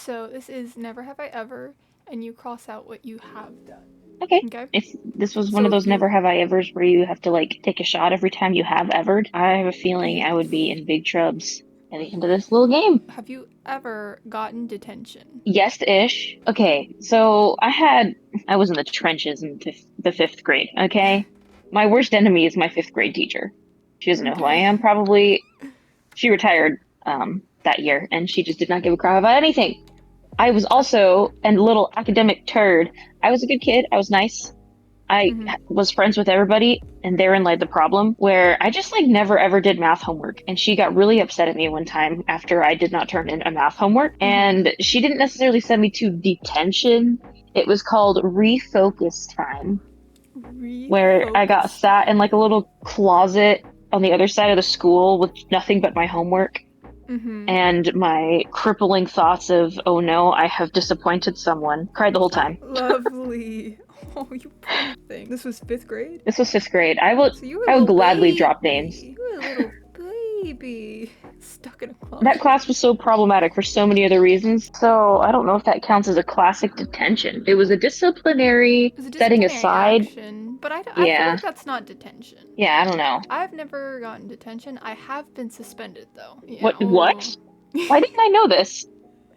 So this is never have I ever, and you cross out what you have done. Okay. Okay? If this was one So of if those you never have I evers where you have to like take a shot every time you have evered, I have a feeling I would be yes. in big trubs at the end of this little game. Have you ever gotten detention? Yes-ish. Okay, I was in the trenches in the fifth grade. Okay, my worst enemy is my fifth grade teacher. She doesn't know who I Okay. am. Probably she retired that year, and she just did not give a crap about anything. I was also a little academic turd. I was a good kid. I was nice. I Mm-hmm. was friends with everybody, and therein lied the problem, where I just like never ever did math homework. And she got really upset at me one time after I did not turn in a math homework. Mm-hmm. And she didn't necessarily send me to detention. It was called refocus time, where I got Refocus sat in time. like a little closet on the other side of the school with nothing but my homework Mm-hmm. and my crippling thoughts of, oh no, I have disappointed someone. Cried the whole time. Lovely. Oh, you poor thing. This was fifth grade? This was fifth grade. I would So you were a I would little gladly drop names. baby. You were a little baby. Stuck in a That closet. class was so problematic for so many other reasons. So I don't know if that counts as a classic detention. It was a disciplinary It was a setting disciplinary aside. action, but I feel Yeah. like that's not detention. Yeah, I don't know. I've never gotten detention. I have been suspended though. Yeah. What? Oh. Why didn't I know this?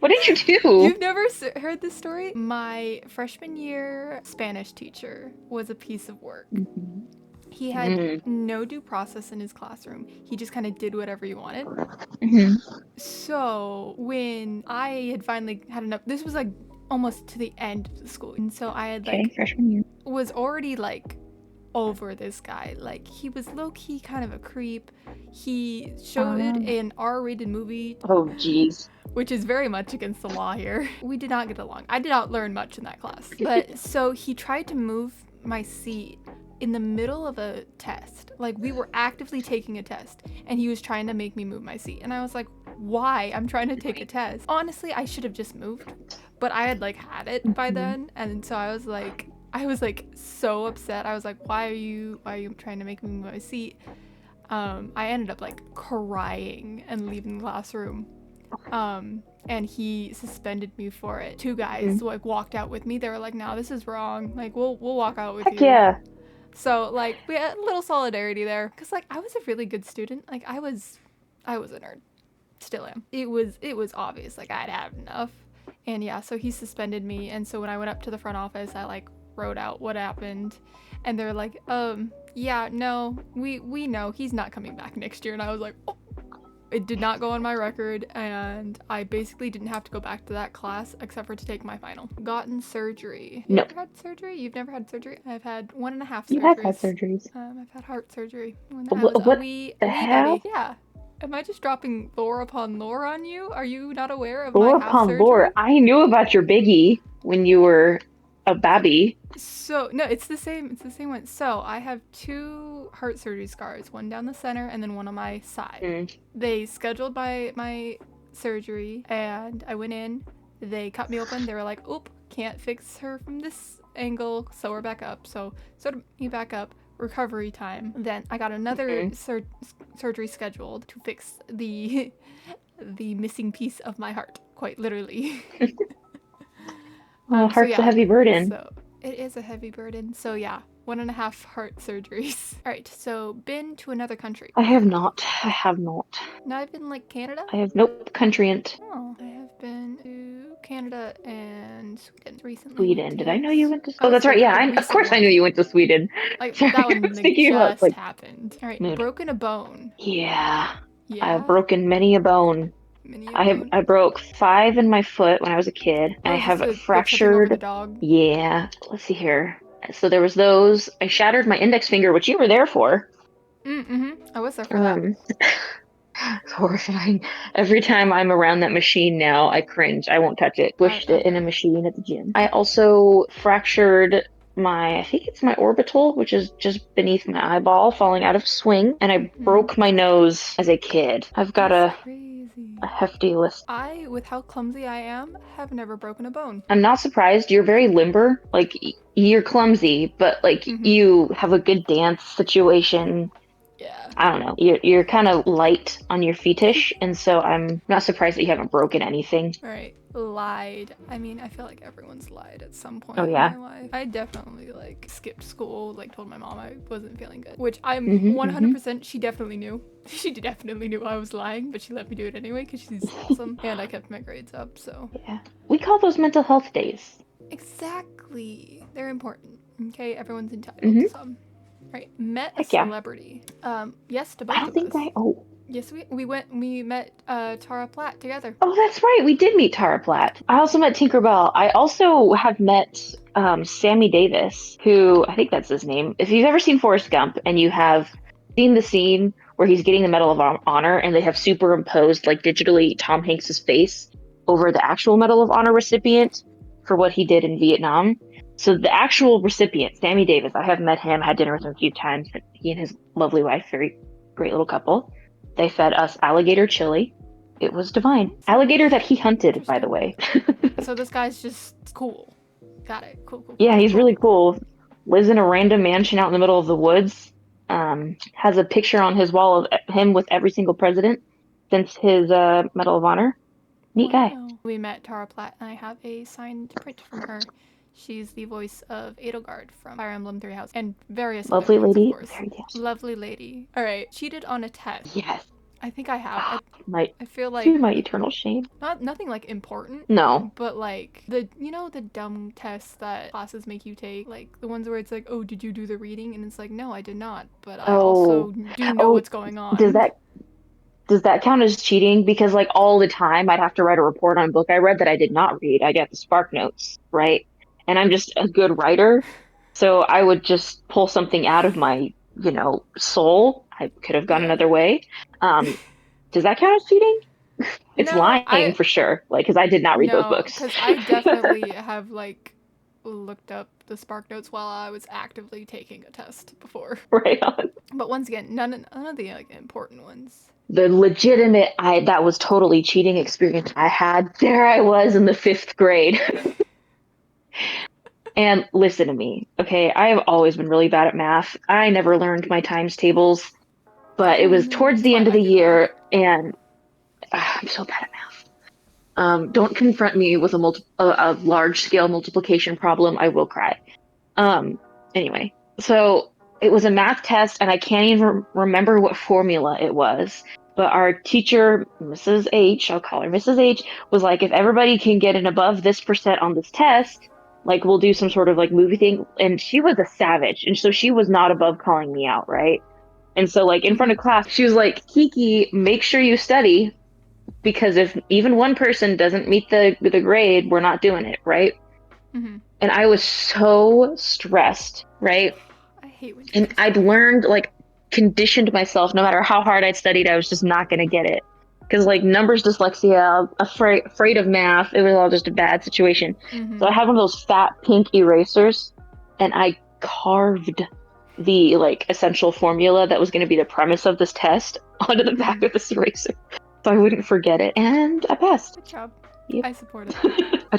What did you do? You've never heard this story? My freshman year Spanish teacher was a piece of work. Mhm. He had Mm. no due process in his classroom. He just kind of did whatever he wanted. Mhm. So when I had finally had enough, this was like almost to the end of the school, and so I had Okay, like freshman year. was already like over this guy. Like he was low key kind of a creep. He showed Um, an R-rated movie, oh geez. which is very much against the law here. We did not get along. I did not learn much in that class. But so he tried to move my seat in the middle of a test. Like we were actively taking a test and he was trying to make me move my seat. And I was like, "Why? I'm trying to take a test." Honestly, I should have just moved, but I had like had it by Mhm. then, and so I was like so upset. I was like, why are you trying to make me move my seat? I ended up like crying and leaving the classroom. And he suspended me for it. Two guys Mhm. like walked out with me. They were like, "No, this is wrong. Like, we'll walk out with Heck you." yeah. So like we had a little solidarity there, cause like I was a really good student. Like I was a nerd. Still am. It was obvious. Like I'd had enough. And yeah, so he suspended me. And so when I went up to the front office, I like wrote out what happened, and they're like, yeah, no, we know he's not coming back next year. And I was like, oh. It did not go on my record, and I basically didn't have to go back to that class except for to take my final. Gotten surgery. You No, ever had surgery? You've never had surgery? I've had 1.5 you have had surgeries. surgeries. I've had heart surgery when I was What a the wee hell? baby. Yeah. Am I just dropping lore upon lore on you? Are you not aware of my Lore half upon lore. surgery? I knew about your biggie when you were a babby. So no, it's the same. It's the same one. So I have two heart surgery scars, one down the center and then one on my side. Mm. They scheduled my surgery, and I went in. They cut me open. They were like, "Oop, can't fix her from this angle, so we're back up." So sewed me back up. Recovery time. Then I got another Mhm. surgery scheduled to fix the the missing piece of my heart, quite literally. Oh, So heart's a yeah, heavy burden. so it is a heavy burden. So yeah, 1.5 heart surgeries. All right, so been to another country. I have not. I have not. Now I've been like Canada. I have nope countryant. Oh, I have been to Canada and Sweden recently. Went Sweden. Did I to. know you went to? Oh, Oh, that's that's right. like Yeah, the of recent course I knew one. you went to Sweden. Like Sorry, that I one was like thinking about just like happened. All right, mood. broken a bone. Yeah, I have Yeah, broken many a bone. mini a bone. I broke five in my foot when I was a kid. I Oh, is this have the tripping over the fractured. dog? Yeah, let's see here. So there was those. I shattered my index finger, which you were there for. Mm-hmm. I was there for that. Um, it's horrifying. Every time I'm around that machine now, I cringe. I won't touch it. Squished I it in a bet. machine at the gym. I also fractured I think it's my orbital, which is just beneath my eyeball, falling out of swing, and I Mm-hmm. broke my nose as a kid. I've got That's a crazy. hefty list. I, with how clumsy I am, have never broken a bone. I'm not surprised. You're very limber. Like you're clumsy, but like Mm-hmm. you have a good dance situation. Yeah. I don't know. You're kind of light on your fetish, and so I'm not surprised that you haven't broken anything. All right. Lied. I mean, I feel like everyone's lied at some Oh point in yeah. their life. I definitely like skipped school, like told my mom I wasn't feeling good, which I'm Hmm. 100% she definitely knew. She definitely knew I was lying, but she let me do it anyway because she's awesome and I kept my grades up, so. Yeah. We call those mental health days. Exactly. They're important. Okay, everyone's entitled to Hmm. some. All right, met a Heck yeah. celebrity. Yes to I both don't of think us. I. Oh. Yes, we met Tara Platt together. Oh, that's right. We did meet Tara Platt. I also met Tinkerbell. I also have met Sammy Davis, who I think that's his name. If you've ever seen Forrest Gump and you have seen the scene where he's getting the Medal of Honor and they have superimposed like digitally Tom Hanks's face over the actual Medal of Honor recipient for what he did in Vietnam. So the actual recipient, Sammy Davis, I have met him, had dinner with him a few times. He and his lovely wife, very great little couple. They fed us alligator chili. It was divine. Awesome. Alligator that he hunted, by the Interesting. way. So this guy's just cool. Got it. Cool, cool, cool, Yeah, cool, he's really cool. cool. Lives in a random mansion out in the middle of the woods. Has a picture on his wall of him with every single president since his Medal of Honor. Neat guy. Wow. We met Tara Platt, and I have a signed print from her. She's the voice of Edelgard from Fire Emblem Three Houses and various other Lovely things, of lady. course. Very yes. Lovely lady. All right, cheated on a test. Yes. I think I have. Ah, my I feel to like my eternal shame. nothing like important, No. but like the dumb tests that classes make you take, like the ones where it's like, oh, did you do the reading? And it's like, no, I did not, but I Oh. also do know Oh, what's going does on. that count as cheating? Because like all the time I'd have to write a report on a book I read that I did not read. I get the Spark Notes, right? And I'm just a good writer. So I would just pull something out of my, soul. I could have gone Yeah. another way. Um, does that count as cheating? It's No, lying for sure. Like, because I did not read those no, books. because I definitely have like looked up the Spark Notes while I was actively taking a test before. Right on. But once again, none of the like important ones. The legitimate, that was totally cheating experience I had. There I was in the fifth grade. And listen to me, okay? I have always been really bad at math. I never learned my times tables, but it Oh was no, towards that's the why end of I the did that. year, and I'm so bad at math. Don't confront me with a large scale multiplication problem. I will cry. Um, anyway, so it was a math test, and I can't even remember what formula it was. But our teacher, Mrs. H, I'll call her Mrs. H, was like, if everybody can get an above this percent on this test, like we'll do some sort of like movie thing. And she was a savage, and so she was not above calling me out, right? And so like in front Mhm. of class, she was like, Kiki, make sure you study because if even one person doesn't meet the grade, we're not doing it, right? Mhm. And I was so stressed, right? I hate when And teachers do I'd that. learned, like, conditioned myself, no matter how hard I'd studied, I was just not going to get it. Because, like, numbers dyslexia, afraid of math, it was all just a bad situation. So I Mhm. had one of those fat pink erasers, and I carved the, like, essential formula that was going to be the premise of this test onto the back Mhm. of this eraser so I wouldn't forget it. And I passed. Good job. Yep. I support it. I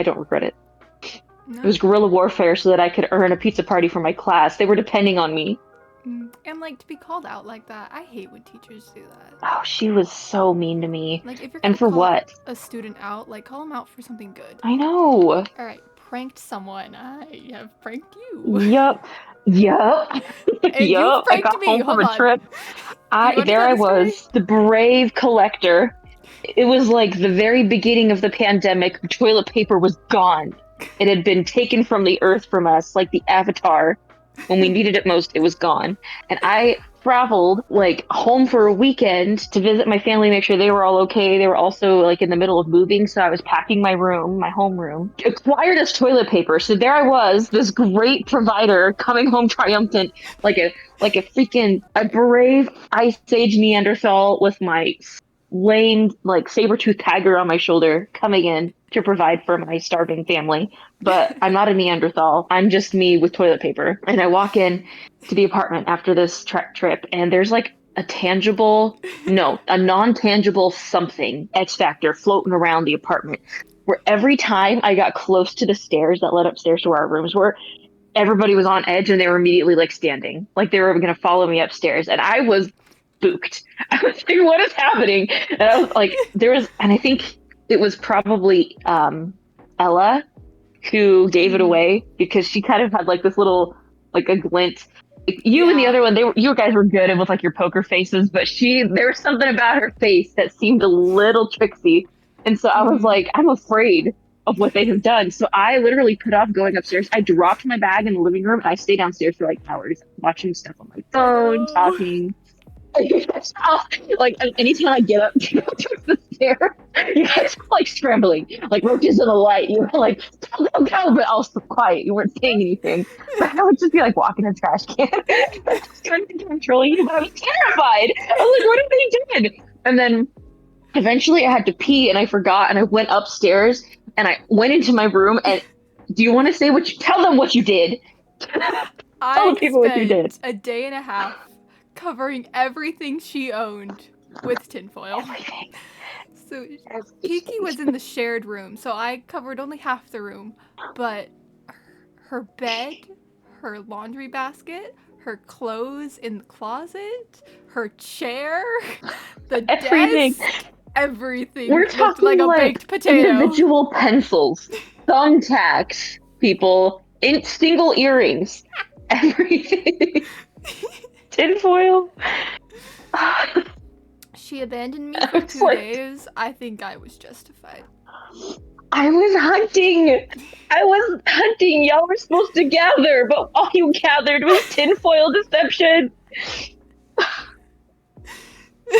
don't regret it. It No. was guerrilla warfare so that I could earn a pizza party for my class. They were depending on me. And like to be called out like that, I hate when teachers do that. Oh, she was so mean to me. Like if you're And gonna for call what? a student out, like call them out for something good. I know. All right, pranked someone. I have pranked you, Yup. Yup. and you've Yup. I pranked got me. home from Hold a on. trip. Do you I want to there tell I the story? was, the brave collector. It was like the very beginning of the pandemic. Toilet paper was gone. It had been taken from the earth from us, like the Avatar. When we needed it most, it was gone. And I traveled like home for a weekend to visit my family, make sure they were all okay. They were also like in the middle of moving, so I was packing my room, my homeroom, acquired this toilet paper. So there I was, this great provider coming home triumphant, like a freaking a brave Ice Age Neanderthal with my lame like saber-toothed tiger on my shoulder coming in to provide for my starving family. But I'm not a Neanderthal. I'm just me with toilet paper. And I walk in to the apartment after this trip, and there's like a tangible, no, a non-tangible something, X factor floating around the apartment. Where every time I got close to the stairs that led upstairs to where our rooms were, everybody was on edge and they were immediately like standing, like they were gonna follow me upstairs, and I was spooked. I was like, "What is happening?" And I was like, "There was," and I think it was probably Ella who gave it Mm, away because she kind of had like this little like a glint. Like, you and the yeah. other one, you guys were good with like your poker faces, but there was something about her face that seemed a little tricksy. And so I was Mm. like, I'm afraid of what they have done. So I literally put off going upstairs. I dropped my bag in the living room and I stayed downstairs for like hours watching stuff on my Oh phone, no. talking. Like anytime I get up to go towards the stairs, you guys were like scrambling, like roaches in the light. You were like, go, go, go, but also quiet. You weren't saying anything. But I would just be like walking a trash can, just trying to control you. But I was terrified. I was like, what have they done? And then eventually I had to pee and I forgot and I went upstairs and I went into my room and do you want to say what you tell them what you did? Tell the I people what you did. spent a day and a half covering everything she owned with tinfoil. Everything. So Kiki Everything. was in the shared room, so I covered only half the room. But her bed, her laundry basket, her clothes in the closet, her chair, the Everything. desk, everything We're looked talking like a like baked potato. individual pencils, thumbtacks, people, in single earrings, everything. Tinfoil. I She abandoned me for was two like, days. I think I was justified. I was hunting. I was hunting. Y'all were supposed to gather, but all you gathered was tinfoil deception.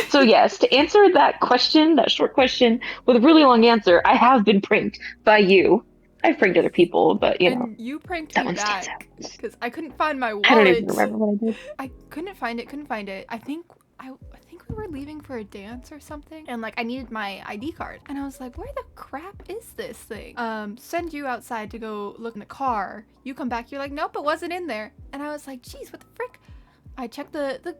So yes, to answer that question, that short question with a really long answer, I have been pranked by you. I've pranked other people, but And you pranked that me one stands back out. because I couldn't find my I don't even wallet. remember what I did. I couldn't find it. Couldn't find it. I think we were leaving for a dance or something, and like I needed my ID card, and I was like, "Where the crap is this thing?" Send you outside to go look in the car. You come back. You're like, "Nope, it wasn't in there." And I was like, "Geez, what the frick?" I check the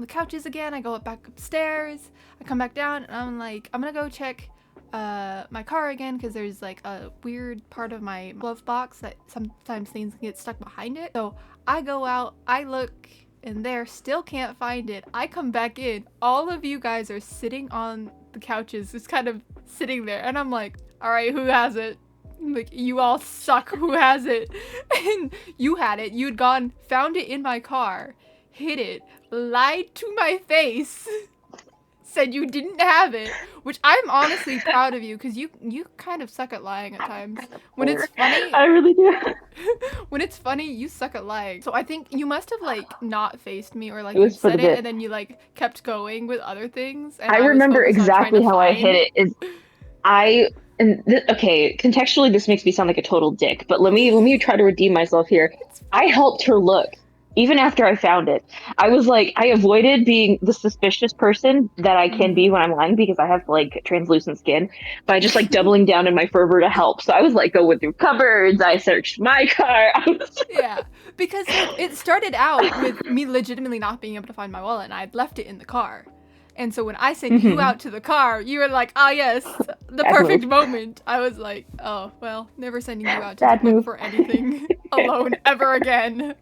couches again. I go back upstairs. I come back down, and I'm like, I'm gonna go check my car again because there's like a weird part of my glove box that sometimes things get stuck behind it. So I go out, I look, and there still can't find it. I come back in. All of you guys are sitting on the couches, just kind of sitting there, and I'm like, all right, who has it? Like, you all suck. Who has it? And you had it. You'd gone, found it in my car, hid it, lied to my face, said you didn't have it, which I'm honestly proud of you because you kind of suck at lying at times. When it's funny, I really do. when it's funny, you suck at lying. So I think you must have like not faced me or It like you was for the said it bit. and then you like kept going with other things and I I was remember focused on trying to exactly how I hit find. it. Is I okay, contextually this makes me sound like a total dick, but let me try to redeem myself here. It's I fine. helped her look even after I found it. I was like I avoided being the suspicious person that I can be Mm-hmm. when I'm lying because I have like translucent skin by just like doubling down in my fervor to help. So I was like going through cupboards, I searched my car. Yeah, because like it started out with me legitimately not being able to find my wallet and I'd left it in the car. And so when I sent you Hmm. out to the car, you were like, "Ah, yes, the Bad move. perfect moment." I was like, "Oh, well, never sending you out to Bad look move. for anything alone ever again."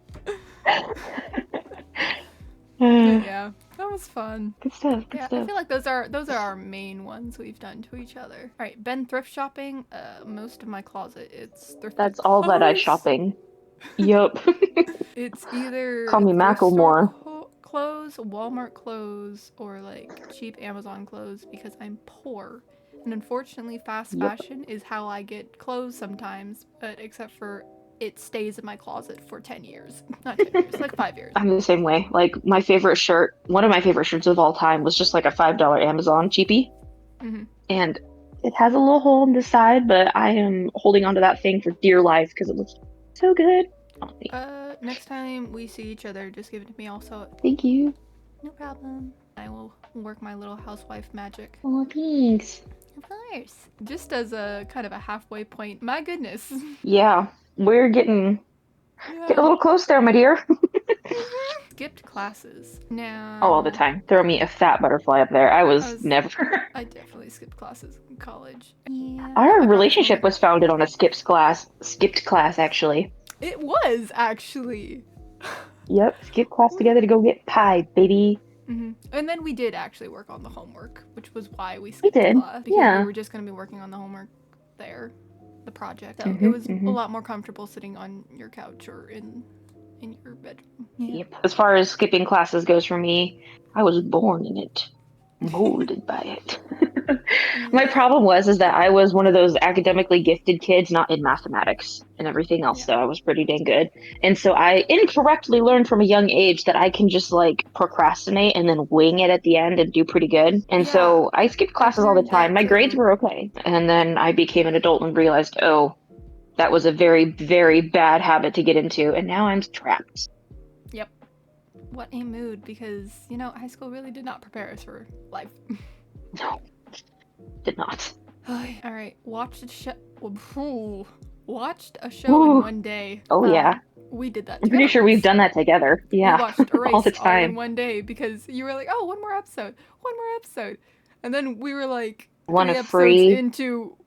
But yeah, that was fun. Good stuff. Good Yeah, I stuff. feel like those are our main ones we've done to each other. All right, been thrift shopping. Most of my closet it's thrifted That's all that I clothes. shopping. Yup. It's Call either me thrift store Macklemore. clothes, Walmart clothes, or like cheap Amazon clothes because I'm poor. And unfortunately, fast Yup. fashion is how I get clothes sometimes, but except for it stays in my closet for 10 years. Not 10 years, like 5 years. I'm the same way. Like my favorite shirt, one of my favorite shirts of all time was just like a $5 Amazon cheapie. Hmm. And it has a little hole in the side, but I am holding onto that thing for dear life because it looks so good on me. Next time we see each other, just give it to me also. Thank you. No problem. I will work my little housewife magic. Oh, thanks. Of course. Just as a kind of a halfway point, my goodness. Yeah, we're getting a Yeah. little close there, my dear. Skipped classes. Oh, all the Now, time. Throw me a fat butterfly up there. I I was was never. I definitely skipped classes in college. Yeah. Oh Our my gosh, relationship when was founded on a skipped class actually. It was actually. Yep, skip class together to go get pie, baby. And then we did actually work on the homework, which was why we We skipped did. class, because we Yeah. were just going to be working on the homework there, the project. So it hmm was a hmm lot more comfortable sitting on your couch or in your bedroom. Yeah. Yep. As far as skipping classes goes for me, I was born in it, molded by it. My Yeah. problem was is that I was one of those academically gifted kids, not in mathematics and everything else, Yeah. though I was pretty dang good. And so I incorrectly learned from a young age that I can just like procrastinate and then wing it at the end and do pretty good. And Yeah. so I skipped I've classes all the learned time. that My grades too. were okay. And then I became an adult and realized, oh, that was a very, very bad habit to get into, and now I'm trapped. Yep. What a mood, because, high school really did not prepare us for life. No, did not. All right. Watched a show in Ooh. one day. Oh yeah. We did that I'm pretty together sure we've once. done that together. We Yeah. watched All the Erased all in time. one day because you were like, oh, one more episode. And then we were like One 3 episodes free. into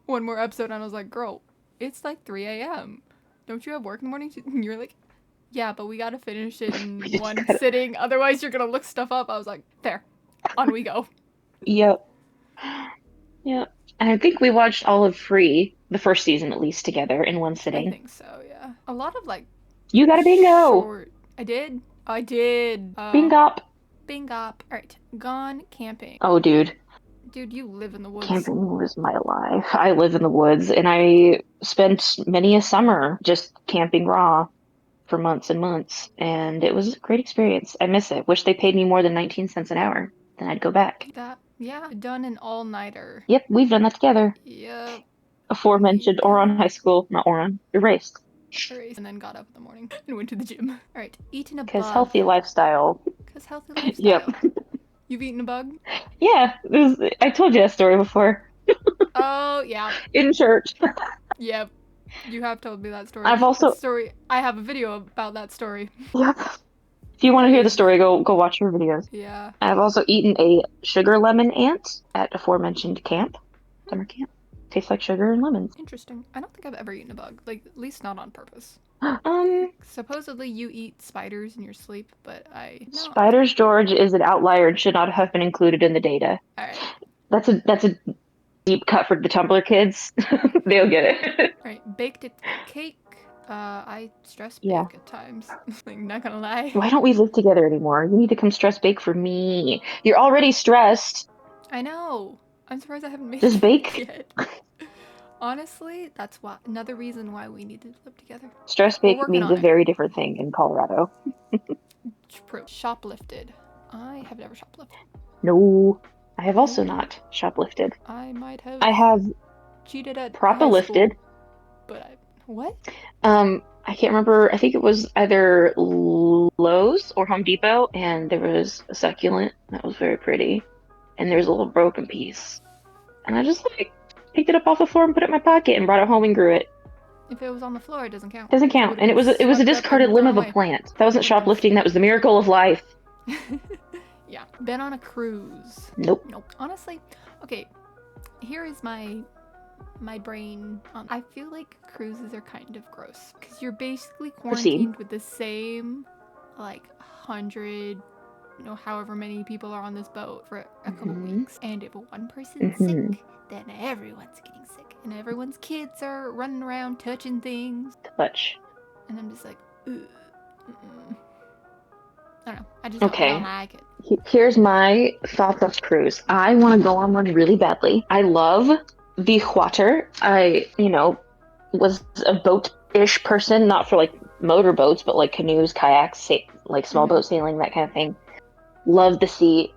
one more episode, and I was like, girl, it's like 3 a.m. Don't you have work in the morning? And you're like, yeah, but we gotta finish it We in just one gotta. sitting. Otherwise, you're gonna look stuff up. I was like, there, on we go. Yep. Yep. And I think we watched all of Free, the first season at least, together in one I sitting. think so, yeah. A lot of like You got a bingo. short. I did. I did. Bingo. Bing up. All right, gone camping. Oh, dude. Dude, you live in the woods. Camping was my life. I live in the woods, and I spent many a summer just camping raw for months and months, and it was a great experience. I miss it. Wish they paid me more than 19 cents an hour. Then I'd go back. That, yeah, done an all-nighter. Yep, we've done that together. Yep, we Aforementioned Oron got High School, not Oron, erased. erased and then got up in the morning and went to the gym. All right, eaten a Because bug. healthy lifestyle. Cause healthy Yep. lifestyle. You've eaten a bug? Yeah, I told you that story before Oh yeah, in church. yep. You have told me that story. I've That also, story. I have a video about that story. yep. If you want to That hear the is, story, go watch your videos. yeah. I've also eaten a sugar lemon ant at aforementioned camp, summer camp. Tastes like sugar and lemons. Interesting. I don't think I've ever eaten a bug. Like, at least not on purpose. Um, Supposedly you eat spiders in your sleep, but no. Spiders George is an outlier and should not have been included in the data. All right. That's a deep cut for the Tumblr kids. They'll get it. All right. Baked a cake. I stress Yeah. bake at times. Like, not gonna lie. Why don't we live together anymore? You need to come stress bake for me. You're already stressed. I know. I'm surprised I haven't made a Just cake bake. yet. Honestly, that's why another reason why we need to live together. Stress We're bake working means on a it. very different thing in Colorado. Shoplifted. I have never shoplifted. No, I have also No. not shoplifted. I might have I have cheated at high propolifted. school, but what? I can't remember. I think it was either Lowe's or Home Depot, and there was a succulent that was very pretty, and there's a little broken piece, and I just like picked it up off the floor and put it in my pocket and brought it home and grew it. If it was on the floor, it doesn't count. Doesn't If it count. would have And been it was a swept up discarded and limb thrown of a away, plant. That it wasn't would have been. shoplifting. That was the miracle of life. Yeah. Been on a cruise. Nope. Nope. Honestly, okay. Here is my brain. I feel like cruises are kind of gross because you're basically Proceed. quarantined with the same, like 100, however many people are on this boat for a couple hmm weeks. And if one person's hmm sick, then everyone's getting sick, and everyone's kids are running around touching things, Touch. and I'm just like, ugh. I don't know. I don't Okay. like it. Here's my thoughts of cruise. I want to go on one really badly. I love the water. Was a boat-ish person, not for like motorboats, but like canoes, kayaks, like small Mm-hmm. boat sailing, that kind of thing. Love the sea.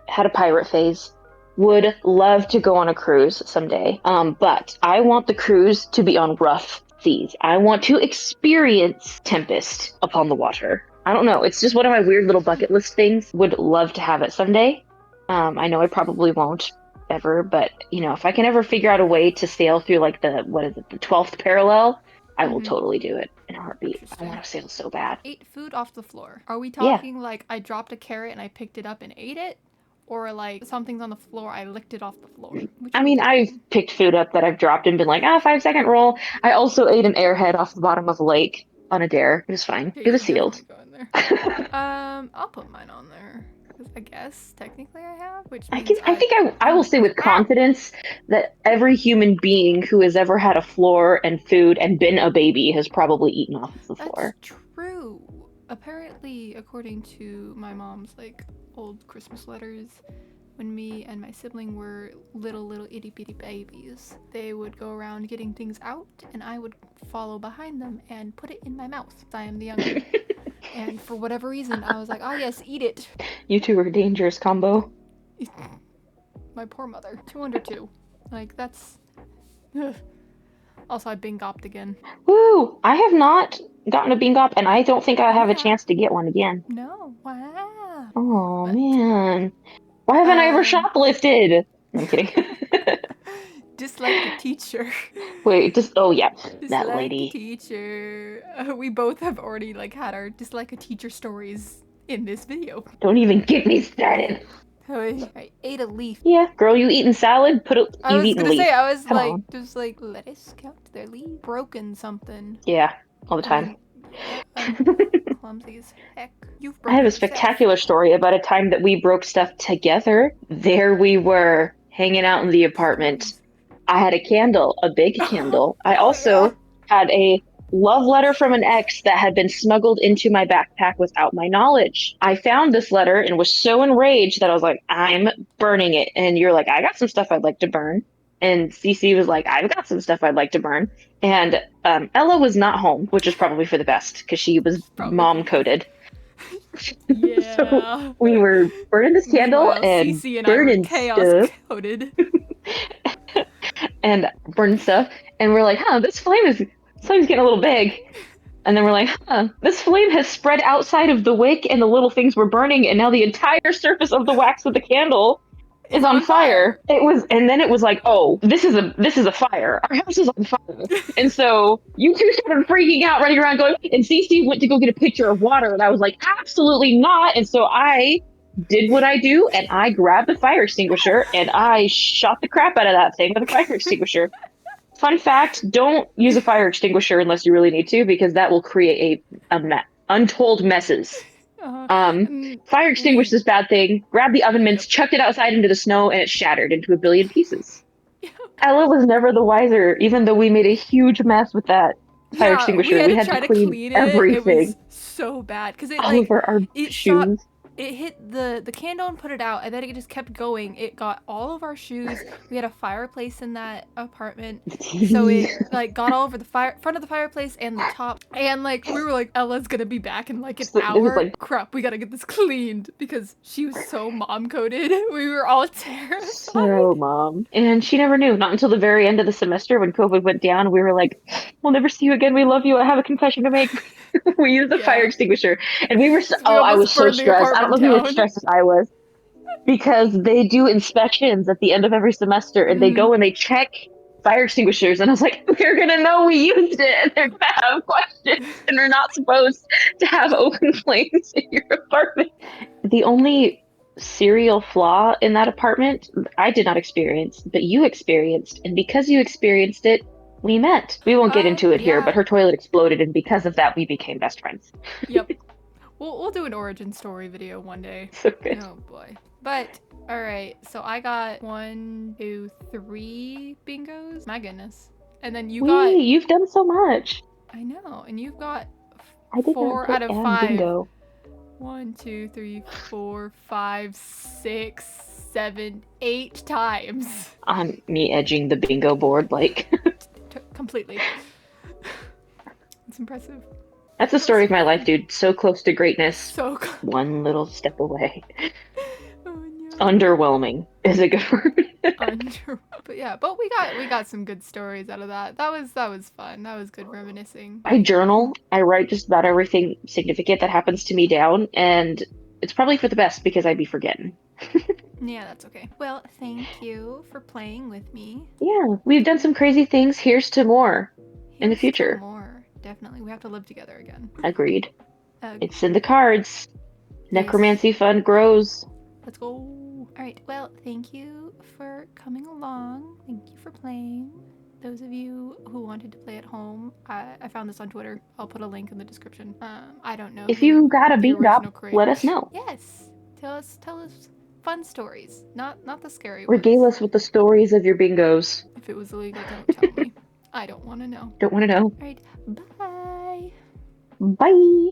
Had a pirate phase. Would love to go on a cruise someday. But I want the cruise to be on rough seas. I want to experience tempest upon the water. I don't know. It's just one of my weird little bucket list things. Would love to have it someday. I know I probably won't ever, but if I can ever figure out a way to sail through like what is it, the 12th parallel, I will Mm-hmm. totally do it in a heartbeat. I Interesting. want to sail so bad. Ate food off the floor. Are we Yeah. talking like I dropped a carrot and I picked it up and ate it? or like something's on the floor, I licked it off the floor. I Whichever mean, one. I've picked food up that I've dropped and been like, 5-second roll. I also ate an airhead off the bottom of a lake on a dare. It was fine. Yeah, It was you're sealed. definitely going there. I'll put mine on there because I guess technically I have, which means I think I Oh will my say gosh! with Ow! confidence that every human being who has ever had a floor and food and been a baby has probably eaten off of the That's floor. true. Apparently, according to my mom's like old Christmas letters, when me and my sibling were little itty bitty babies, they would go around getting things out, and I would follow behind them and put it in my mouth. I am the younger. And for whatever reason, I was like, ah, yes, eat it. You two are a dangerous combo. My poor mother. 202. Like, that's. Ugh. Also, I bingopped again. Woo! I have not gotten a Bingop, and I don't think I You have a have? chance to get one again. No. Wow. Oh But, man. Why haven't I ever um. shoplifted? No, I'm kidding. Just like the teacher. Wait, just oh yeah, Just that like a lady. teacher. We both have already, like, had our dislike a teacher stories in this video. Don't even get me started. I ate a leaf. Yeah, girl, you eating salad? I You've was eaten gonna say, leaf. I was Come like, on. just like, lettuce count their leaf. Broken something. Yeah, all the And time. then, yeah, clumsy as heck. You've I have a broken yourself. spectacular story about a time that we broke stuff together. There we were, hanging out in the apartment. Stories. I had a candle, a big candle. I Oh yeah. also had a love letter from an ex that had been smuggled into my backpack without my knowledge. I found this letter and was so enraged that I was like, I'm burning it. And you're like, I got some stuff I'd like to burn. And Cece was like, I've got some stuff I'd like to burn. And Ella was not home, which is probably for the best because she was Probably for mom the best. coded. So Yeah. we were burning this candle Meanwhile, and Cece and I were burning chaos stuff coded. and burning stuff. And we're like, this flame's getting a little big. And then we're like, this flame has spread outside of the wick and the little things we're burning, and now the entire surface of the wax of the candle is It's on on fire. fire. And then it was like, oh, this is a fire. Our house is on fire. And so you two started freaking out, running around going, and Cece went to go get a pitcher of water, and I was like, absolutely not. And so I did what I do, and I grabbed the fire extinguisher and I shot the crap out of that thing with a fire extinguisher. Fun fact, don't use a fire extinguisher unless you really need to, because that will create untold messes. Uh, Um, and Fire we, extinguished this bad thing, grabbed the oven yep. mints, chucked it outside into the snow, and it shattered into a billion pieces. Yep. Ella was never the wiser, even though we made a huge mess with that fire Yeah, we extinguisher. had We to had to try to clean clean it. It everything was so bad because it all like over our it shot. shoes. It hit the candle and put it out, and then it just kept going. It got all of our shoes. We had a fireplace in that apartment, The so TV. it like got all over the front of the fireplace and the top. And like we were like, Ella's gonna be back in like an So it was hour. like Crap, we gotta get this cleaned because she was so mom coded. We were all terrified. so mom. And she never knew, not until the very end of the semester when COVID went down. We were like, we'll never see you again. We love you. I have a confession to make. We used the fire Yeah, extinguisher. And we were so, because we oh, I was almost so burned the stressed. I don't apartment know if you were as down. stressed as I was because they do inspections at the end of every semester and they Mm. go and they check fire extinguishers. And I was like, they're going to know we used it and they're going to have questions and we're not supposed to have open flames in your apartment. The only serial flaw in that apartment I did not experience, but you experienced. And because you experienced it, we met. We won't get into it here, but Yeah. her toilet exploded, and because of that, we became best friends. Yep. We'll do an origin story video one day. So good. Oh boy. But all right, so I got 1, 2, 3 bingos. My goodness. And then you got You've done so much. I know, and you've got I did not 4 get out of and 5. bingo. 1, 2, 3, 4, 5, 6, 7, 8 times. On me edging the bingo board, like Completely. It's impressive. that's the That was story of my life, fun. dude. So close to greatness, So close. one little step away. Oh no. Underwhelming is a good word. Under but yeah, but we got some good stories out of that. That was fun. That was good reminiscing. I journal. I write just about everything significant that happens to me down, and it's probably for the best because I'd be forgetting. Yeah, that's okay. Well, thank you for playing with me. Yeah, we've done some crazy things. Here's to more in the Here's to future. more. Definitely. We have to live together again. Agreed. Uh, It's in the cards. yes. Necromancy fund grows. Let's go. All right. Well, thank you for coming along. Thank you for playing. Those of you who wanted to play at home, I found this on Twitter. I'll put a link in the description. I don't know If who you got a the beat up, original let us creators. know. Yes, tell us fun stories, not the scary Regale ones. us with the stories of your bingos. If it was illegal, don't tell me. I don't want to know. Don't want to know. All right. Bye. Bye.